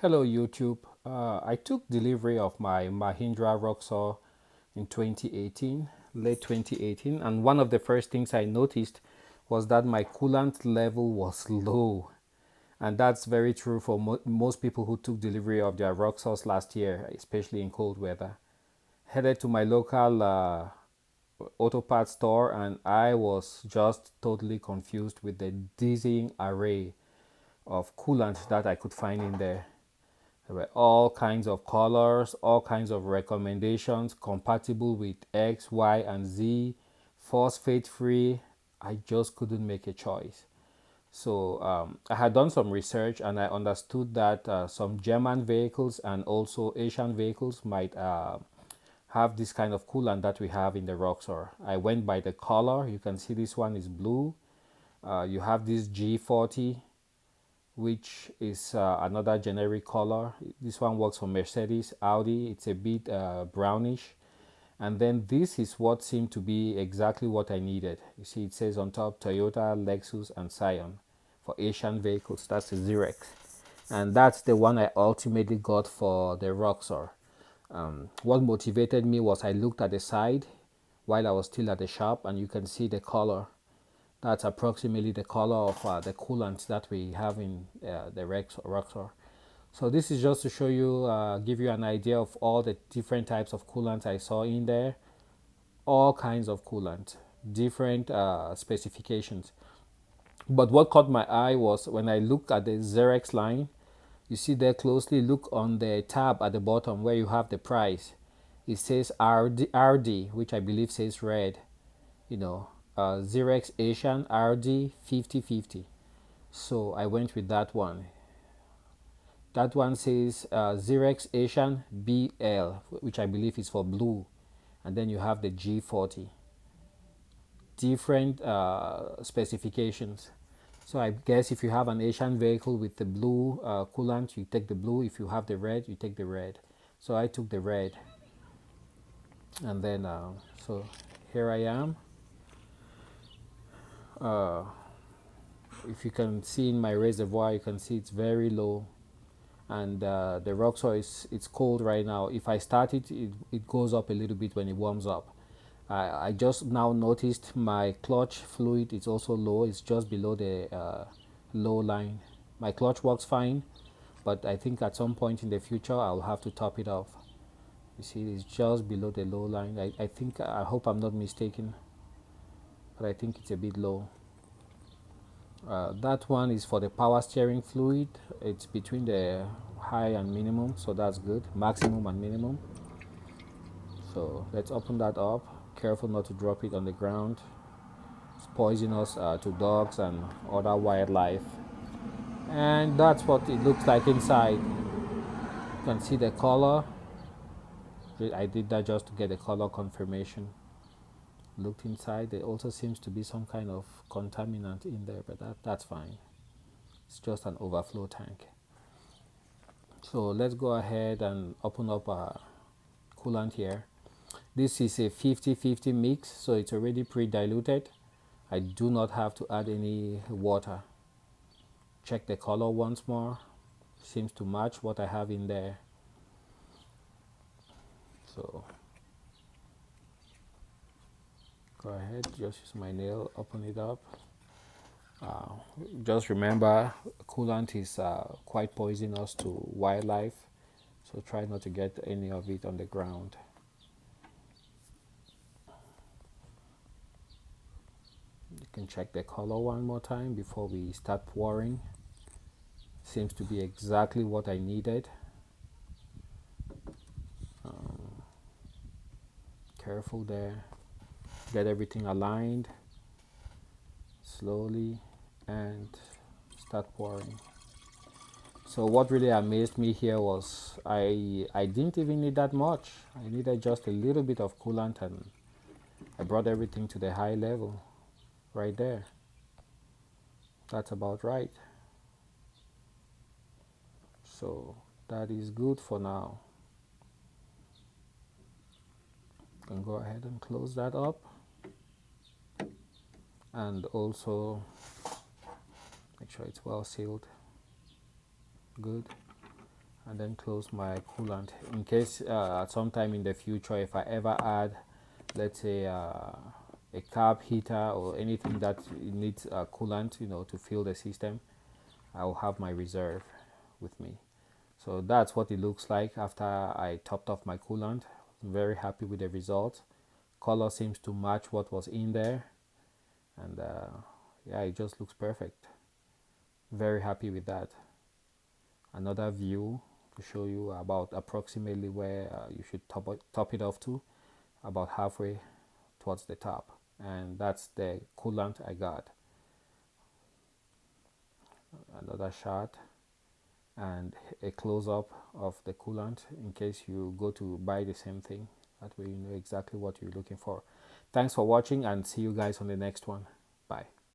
Hello YouTube. I took delivery of my Mahindra ROXOR in 2018, late 2018, and one of the first things I noticed was that my coolant level was low. And that's very true for most people who took delivery of their ROXORs last year, especially in cold weather. Headed to my local auto parts store, and I was just totally confused with the dizzying array of coolant that I could find in there. There were all kinds of colors, all kinds of recommendations compatible with X, Y, and Z, phosphate free. I just couldn't make a choice. So I had done some research and I understood that some German vehicles and also Asian vehicles might have this kind of coolant that we have in the Roxor. I went by the color. You can see this one is blue. You have this G40, which is another generic color. This one works for Mercedes, Audi. It's a bit brownish. And then this is what seemed to be exactly what I needed. You see, it says on top Toyota, Lexus, and Scion for Asian vehicles. That's a Zerex. And that's the one I ultimately got for the Roxor. What motivated me was I looked at the side while I was still at the shop, and you can see the color. That's approximately the color of the coolant that we have in the Roxor. So this is just to show you, give you an idea of all the different types of coolant I saw in there. All kinds of coolant, different specifications. But what caught my eye was when I looked at the Zerex line. You see there closely, look on the tab at the bottom where you have the price. It says RD, which I believe says red. You know, Zerex Asian RD 5050. So I went with that one. That one says Zerex Asian BL, which I believe is for blue. And then you have the G40. Different specifications. So I guess if you have an Asian vehicle with the blue coolant, you take the blue. If you have the red, you take the red. So I took the red. And then, so here I am. Uh, if you can see in my reservoir, you can see it's very low. And the Roxor it's cold right now. If I start it, it goes up a little bit when it warms up. I just now noticed my clutch fluid is also low. It's just below the low line. My clutch works fine, but I think at some point in the future I'll have to top it off. You see, it's just below the low line. I think, I hope I'm not mistaken, but I think it's a bit low. That one is for the power steering fluid. It's between the high and minimum, so that's good. Maximum and minimum. So let's open that up. Careful not to drop it on the ground. It's poisonous to dogs and other wildlife. And that's what it looks like inside. You can see the color. I did that just to get the color confirmation. Looked inside. There also seems to be some kind of contaminant in there, but that's fine. It's just an overflow tank. So let's go ahead and open up our coolant here. This is a 50-50 mix, so it's already pre-diluted. I do not have to add any water. Check the color once more. Seems to match what I have in there. So go ahead, just use my nail, open it up. Just remember, coolant is quite poisonous to wildlife, so try not to get any of it on the ground. You can check the color one more time before we start pouring. Seems to be exactly what I needed. Careful there. Get everything aligned slowly and start pouring. So what really amazed me here was I didn't even need that much. I needed just a little bit of coolant and I brought everything to the high level right there. That's about right. So that is good for now. You can go ahead and close that up. And also make sure it's well sealed. Good. and then close my coolant in case at some time in the future, if I ever add, let's say, a carb heater or anything that needs coolant, to fill the system, I'll have my reserve with me. So that's what it looks like after I topped off my coolant. Very happy with the result. Color seems to match what was in there, and yeah, it just looks perfect. Very happy with that. Another view to show you about approximately where you should top it off to, about halfway towards the top, and that's the coolant I got. Another shot and a close-up of the coolant in case you go to buy the same thing. That way you know exactly what you're looking for. Thanks for watching, and see you guys on the next one. Bye.